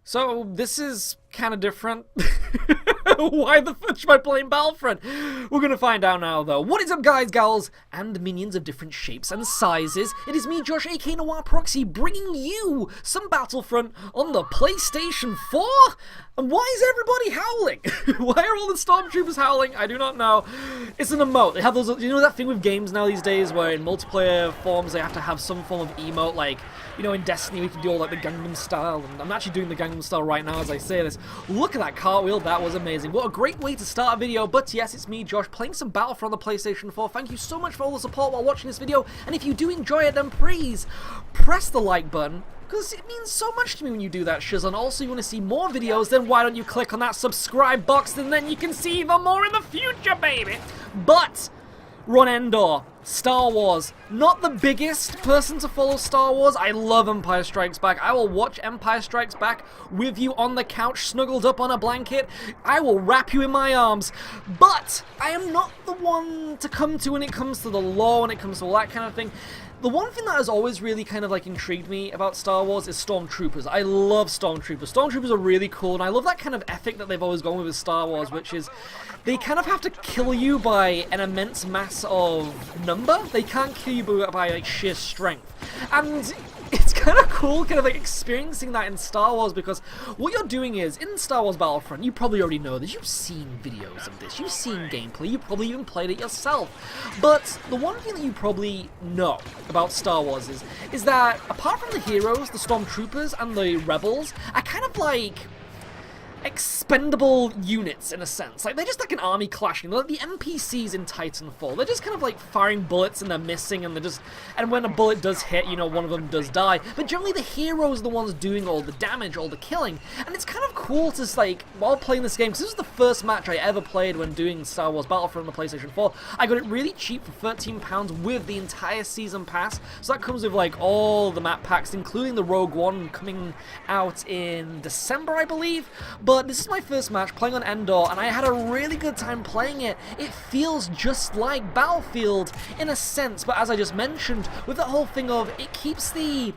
So, this is kind of different. Why the fuck am I playing Battlefront? We're gonna find out now, though. What is up, guys, gals, and minions of different shapes and sizes? It is me, Josh, aka Proxy, bringing you some Battlefront on the PlayStation 4? And why is everybody howling? Why are all the stormtroopers howling? I do not know. It's an emote. They have those, you know that thing with games now these days where in multiplayer forms they have to have some form of emote, like, you know, in Destiny we can do all like the Gangnam Style, and I'm actually doing the Gangnam Style right now as I say this. Look at that cartwheel, that was amazing. What a great way to start a video, but yes, it's me, Josh, playing some Battlefront on the PlayStation 4. Thank you so much for all the support while watching this video, and if you do enjoy it, then please press the like button, because it means so much to me when you do that, shiz. And also, you want to see more videos, then why don't you click on that subscribe box, and then you can see even more in the future, baby. But run Endor, Star Wars. Not the biggest person to follow Star Wars. I love Empire Strikes Back. I will watch Empire Strikes Back with you on the couch, snuggled up on a blanket. I will wrap you in my arms. But I am not the one to come to when it comes to the lore, when it comes to all that kind of thing. The one thing that has always really kind of like intrigued me about Star Wars is Stormtroopers. I love Stormtroopers. Stormtroopers are really cool, and I love that kind of ethic that they've always gone with Star Wars, which is they kind of have to kill you by an immense mass of number. They can't kill you by like sheer strength. And it's kind of cool kind of like experiencing that in Star Wars, because what you're doing is, in Star Wars Battlefront, you probably already know this, you've seen videos of this, you've seen gameplay, you probably even played it yourself. But the one thing that you probably know about Star Wars is that apart from the heroes, the Stormtroopers and the Rebels are kind of like expendable units in a sense. Like, they're just like an army clashing. They're like the NPCs in Titanfall. They're just kind of like firing bullets and they're missing, and and when a bullet does hit, you know, one of them does die. But generally the heroes are the ones doing all the damage, all the killing. And it's kind of cool to just, like, while playing this game, because this was the first match I ever played when doing Star Wars Battlefront on the PlayStation 4. I got it really cheap for £13 with the entire season pass. So that comes with like all the map packs, including the Rogue One coming out in December, I believe. But this is my first match playing on Endor, and I had a really good time playing it. It feels just like Battlefield in a sense, but as I just mentioned, with that whole thing of it keeps the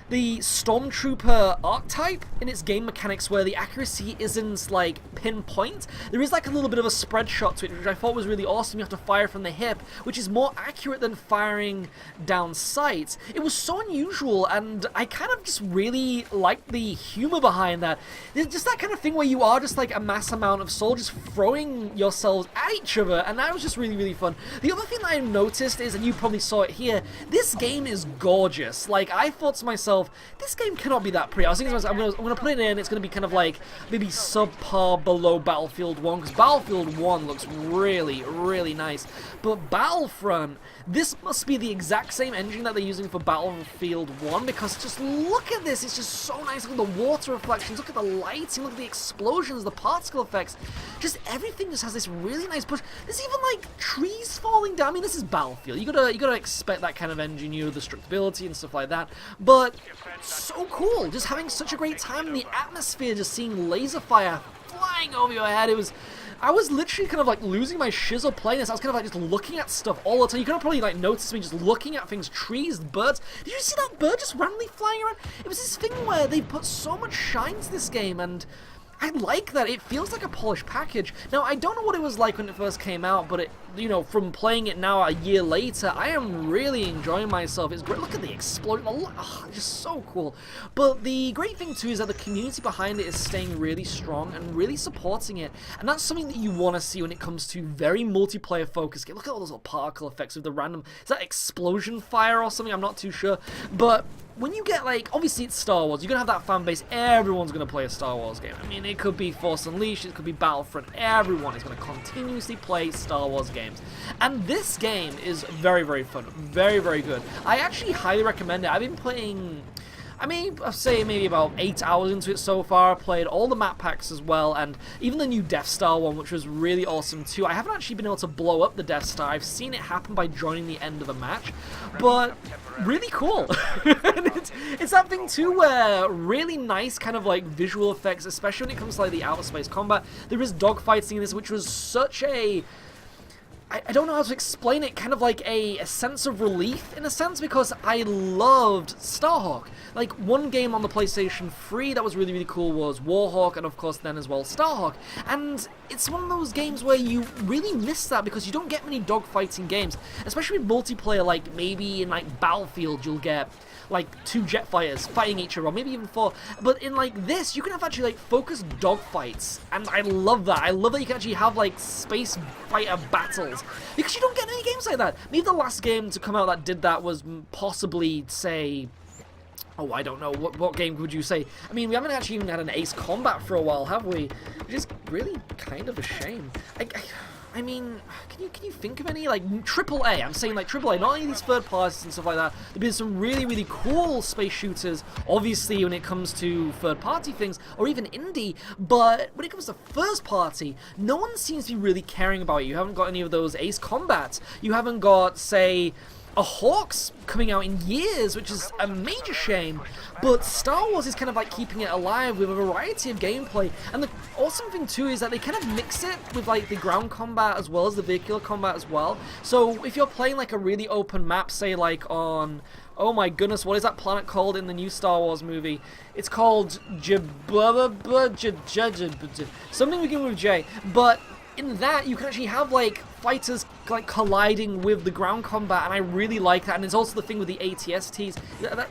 Stormtrooper archetype in its game mechanics, where the accuracy isn't like pinpoint. There is like a little bit of a spread shot to it, which I thought was really awesome. You have to fire from the hip, which is more accurate than firing down sight. It was so unusual, and I kind of just really liked the humor behind that. There's just that kind of thing where you are just like a mass amount of soldiers throwing yourselves at each other, and that was just really, really fun. The other thing that I noticed is, and you probably saw it here, this game is gorgeous. Like, I thought to myself, this game cannot be that pretty. I was thinking to myself, I'm gonna put it in, it's gonna be kind of like maybe subpar below Battlefield 1, because Battlefield 1 looks really, really nice. But Battlefront, this must be the exact same engine that they're using for Battlefield 1, because just look at this, it's just so nice. Look at the water reflections, look at the lighting, look at the explosions, the particle effects, just everything just has this really nice push. There's even like trees falling down. I mean, this is Battlefield, you gotta expect that kind of engine, you know, the destructibility and stuff like that. But so cool, just having such a great time in the atmosphere, just seeing laser fire flying over your head. I was literally kind of like losing my shizzle playing this. I was kind of like just looking at stuff all the time. You could have probably like noticed me just looking at things, trees, birds. Did you see that bird just randomly flying around? It was this thing where they put so much shine to this game, and I like that. It feels like a polished package. Now, I don't know what it was like when it first came out, but you know, from playing it now a year later, I am really enjoying myself. It's great. Look at the explosion. Oh, just so cool. But the great thing too is that the community behind it is staying really strong and really supporting it. And that's something that you want to see when it comes to very multiplayer focused game. Look at all those little particle effects with the random, is that explosion fire or something? I'm not too sure. But when you get, like, obviously it's Star Wars, you're going to have that fan base, everyone's going to play a Star Wars game. I mean, it could be Force Unleashed, it could be Battlefront, everyone is going to continuously play Star Wars games. And this game is very, very fun, very, very good. I actually highly recommend it. I've been playing, I'll say maybe about 8 hours into it so far. I played all the map packs as well, and even the new Death Star one, which was really awesome too. I haven't actually been able to blow up the Death Star. I've seen it happen by joining the end of a match, but really cool. And it's that thing too where really nice kind of like visual effects, especially when it comes to like the outer space combat. There is dogfighting in this, which was such a I don't know how to explain it, kind of like a sense of relief in a sense, because I loved Starhawk. Like, one game on the PlayStation 3 that was really, really cool was Warhawk, and of course then as well Starhawk. And it's one of those games where you really miss that because you don't get many dogfighting games, especially with multiplayer. Like, maybe in like Battlefield you'll get like 2 jet fighters fighting each other, or maybe even 4. But in like this, you can have actually like focused dogfights, and I love that. I love that you can actually have like space fighter battles, because you don't get any games like that. Maybe the last game to come out that did that was possibly, say, oh, I don't know, what game would you say? I mean, we haven't actually even had an Ace Combat for a while, have we? Which is really kind of a shame. I mean, can you think of any, like, AAA? I'm saying, like, AAA, not any of these third parties and stuff like that. There've been some really, really cool space shooters, obviously, when it comes to third-party things, or even indie, but when it comes to first-party, no one seems to be really caring about it. You haven't got any of those Ace Combats. You haven't got, say, a Hawks coming out in years, which is a major shame. But Star Wars is kind of like keeping it alive with a variety of gameplay. And the awesome thing too is that they kind of mix it with like the ground combat as well as the vehicular combat as well. So if you're playing like a really open map, say like on, oh my goodness, what is that planet called in the new Star Wars movie? It's called something beginning with J. But in that, you can actually have like fighters like colliding with the ground combat, and I really like that. And it's also the thing with the ATSTs.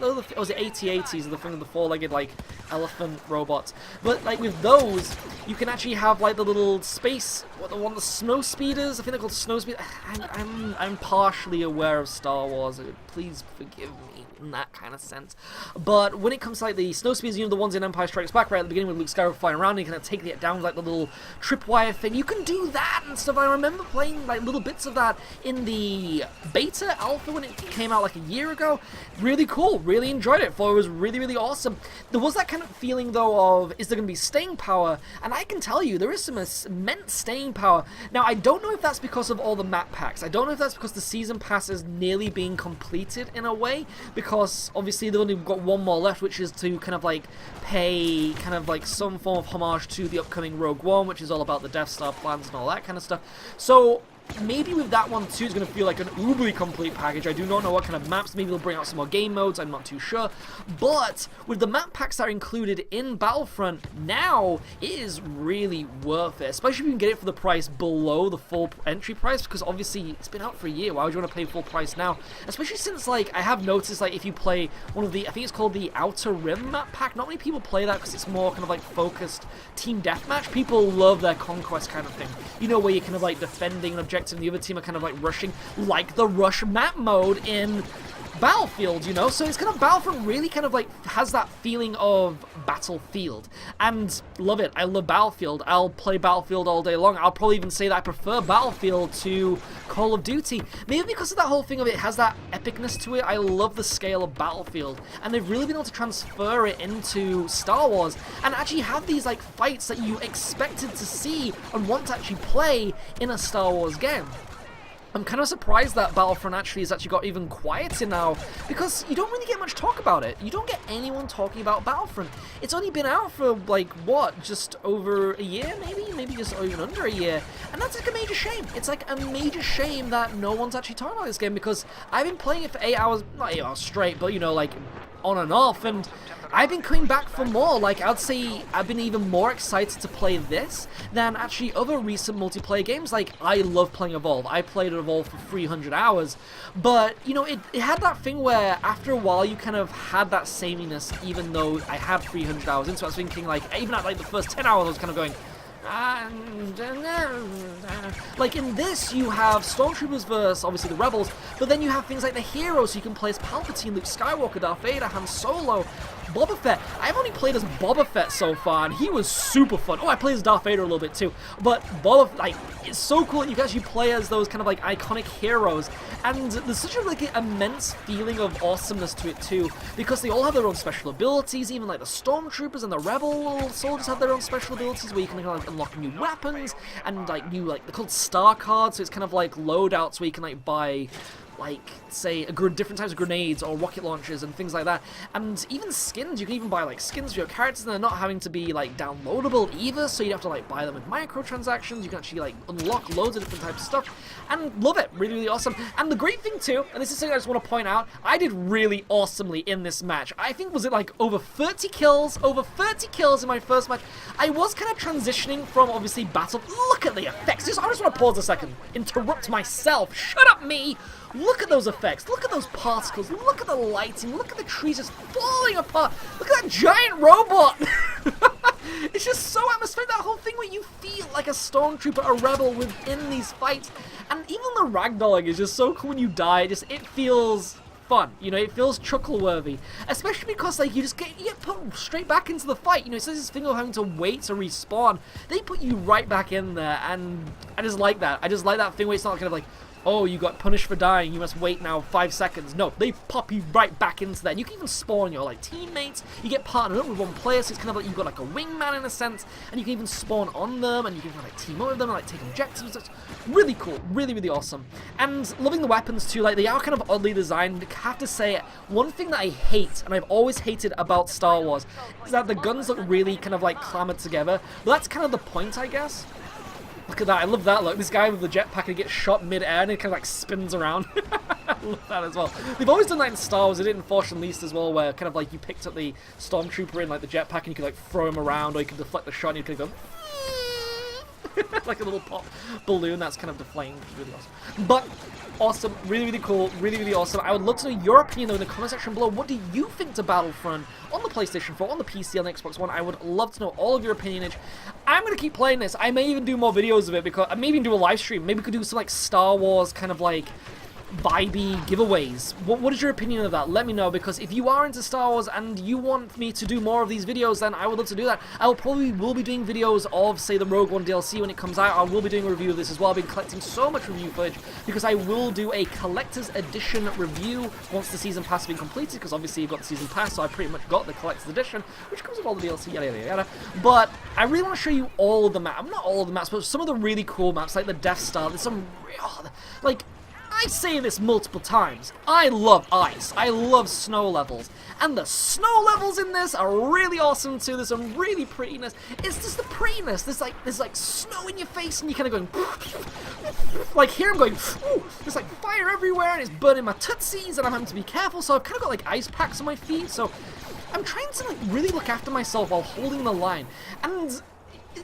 Or was it AT-ATs, the thing with the 4-legged like elephant robots? But like with those, you can actually have like the little space, the snow speeders. I think they're called snow speeders. I'm partially aware of Star Wars. Please forgive me in that kind of sense. But when it comes to like the snow speeders, you know, the ones in Empire Strikes Back right at the beginning with Luke Skywalker flying around, and you kind of take it down with like the little tripwire thing. You can do that and stuff. I remember playing like little bits of that in the beta alpha when it came out like a year ago. Really cool, really enjoyed it. Thought it was really, really awesome. There was that kind of feeling though of, is there going to be staying power? And I can tell you there is some immense staying power. Now I don't know if that's because of all the map packs. I don't know if that's because the season pass is nearly being completed in a way, because obviously they've only got one more left, which is to kind of like pay kind of like some form of homage to the upcoming Rogue One, which is all about the Death Star plans and all that kind of stuff. So maybe with that one too, it's going to feel like an uberly complete package. I do not know what kind of maps. Maybe they'll bring out some more game modes. I'm not too sure. But with the map packs that are included in Battlefront now, it is really worth it. Especially if you can get it for the price below the full entry price, because obviously it's been out for a year. Why would you want to pay full price now? Especially since like I have noticed like if you play one of the, I think it's called the Outer Rim map pack, not many people play that because it's more kind of like focused team deathmatch. People love their conquest kind of thing. You know, where you're kind of like defending an objective and the other team are kind of like rushing, like the rush map mode in Battlefield, you know? So it's kind of, Battlefront really kind of like has that feeling of Battlefield, and love it. I love Battlefield. I'll play Battlefield all day long. I'll probably even say that I prefer Battlefield to Call of Duty, maybe because of that whole thing of it has that epicness to it. I love the scale of Battlefield, and they've really been able to transfer it into Star Wars and actually have these like fights that you expected to see and want to actually play in a Star Wars game. I'm kind of surprised that Battlefront actually has actually got even quieter now, because you don't really get much talk about it. You don't get anyone talking about Battlefront. It's only been out for like, what, just over a year maybe just even under a year, and that's like a major shame. It's like a major shame that no one's actually talking about this game, because I've been playing it for 8 hours, not 8 hours straight, but you know, like on and off, and I've been coming back for more. Like, I'd say I've been even more excited to play this than actually other recent multiplayer games. Like, I love playing Evolve. I played Evolve for 300 hours. But, you know, it had that thing where after a while you kind of had that sameness, even though I had 300 hours into it. I was thinking, like, even at like the first 10 hours I was kind of going, like in this you have Stormtroopers versus obviously the Rebels, but then you have things like the heroes, so you can play as Palpatine, Luke Skywalker, Darth Vader, Han Solo, Boba Fett. I've only played as Boba Fett so far, and he was super fun. Oh, I played as Darth Vader a little bit too, but Boba, like, it's so cool that you can actually play as those kind of like iconic heroes, and there's such a like immense feeling of awesomeness to it too, because they all have their own special abilities. Even like the Stormtroopers and the Rebel soldiers have their own special abilities, where you can like unlock new weapons and like new, like, they're called star cards, so it's kind of like loadouts where you can like buy like, say, different types of grenades or rocket launchers and things like that. And even skins, you can even buy, like, skins for your characters, and they're not having to be, like, downloadable either, so you have to, like, buy them with microtransactions. You can actually, like, unlock loads of different types of stuff, and love it. Really, really awesome. And the great thing, too, and this is something I just want to point out, I did really awesomely in this match. I think, was it, like, over 30 kills? Over 30 kills in my first match. I was kind of transitioning from, obviously, battle. Look at the effects. I just want to pause a second. Interrupt myself. Shut up, me. Look at those effects. Look at those particles. Look at the lighting. Look at the trees just falling apart. Look at that giant robot. It's just so atmospheric. That whole thing where you feel like a stormtrooper, a rebel within these fights. And even the ragdolling is just so cool when you die. It feels fun, you know, it feels chuckle-worthy, especially because, like, you get put straight back into the fight. You know, it says this thing of having to wait to respawn. They put you right back in there, and I just like that. I just like that thing where it's not kind of like, oh, you got punished for dying, you must wait now 5 seconds. No, they pop you right back into that. And you can even spawn your, like, teammates. You get partnered up with one player, so it's kind of like you've got, like, a wingman in a sense, and you can even spawn on them, and you can, like, team up with them, and, like, take objectives. It's really cool. Really, really awesome. And loving the weapons, too. Like, they are kind of oddly designed. I have to say, one thing that I hate, and I've always hated about Star Wars, is that the guns look really kind of, like, clamored together. But that's kind of the point, I guess. Look at that, I love that look. This guy with the jetpack, he gets shot mid-air and it kind of like spins around. I love that as well. They've always done that in Star Wars. They did it in Force Unleashed as well, where kind of like you picked up the stormtrooper in like the jetpack and you could like throw him around, or you could deflect the shot and you could go like a little pop balloon that's kind of deflamed. Really awesome. But awesome, really, really cool, really, really awesome. I would love to know your opinion, though, in the comment section below. What do you think to Battlefront on the PlayStation 4, on the PC, on the Xbox One? I would love to know all of your opinionage. I'm going to keep playing this. I may even do more videos of it, because I may even do a live stream. Maybe we could do some, like, Star Wars kind of, like, vibey giveaways. What is your opinion of that? Let me know, because if you are into Star Wars and you want me to do more of these videos, then I would love to do that. I will be doing videos of, say, the Rogue One DLC when it comes out. I will be doing a review of this as well. I've been collecting so much review footage, because I will do a collector's edition review once the season pass has been completed, because obviously you've got the season pass, so I pretty much got the collector's edition, which comes with all the DLC, yada yada yada. But I really want to show you all of the maps. Not all of the maps, but some of the really cool maps, like the Death Star. There's some real, like, I say this multiple times, I love ice, I love snow levels, and the snow levels in this are really awesome too. There's some really prettiness. It's just the prettiness. There's like snow in your face and you're kind of going, like here I'm going, ooh, there's like fire everywhere and it's burning my tootsies and I'm having to be careful, so I've kind of got like ice packs on my feet, so I'm trying to like really look after myself while holding the line. And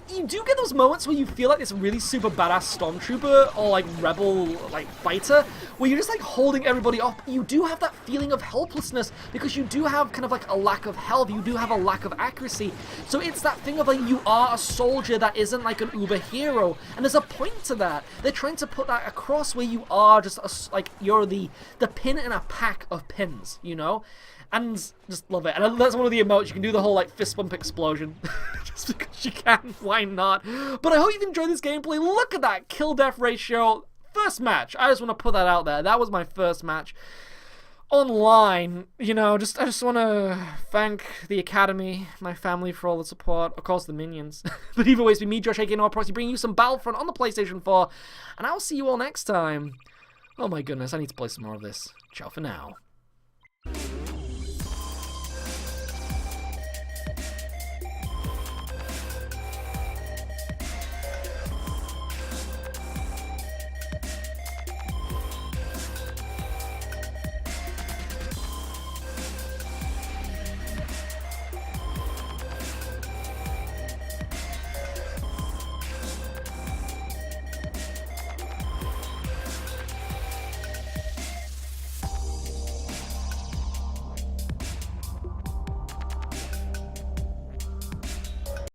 you do get those moments where you feel like this really super badass stormtrooper or like rebel like fighter where you're just like holding everybody off. You do have that feeling of helplessness because you do have kind of like a lack of health, you do have a lack of accuracy. So it's that thing of like you are a soldier that isn't like an uber hero, and there's a point to that. They're trying to put that across where you are just like you're the pin in a pack of pins, you know? And just love it. And that's one of the emotes. You can do the whole like fist bump explosion. Just because you can. Why not? But I hope you've enjoyed this gameplay. Look at that kill death ratio. First match. I just want to put that out there. That was my first match. Online. You know, I just want to thank the Academy, my family for all the support. Of course, the minions. But either way, it's been me, Josh, aka Proxy, bringing you some Battlefront on the PlayStation 4. And I'll see you all next time. Oh my goodness, I need to play some more of this. Ciao for now.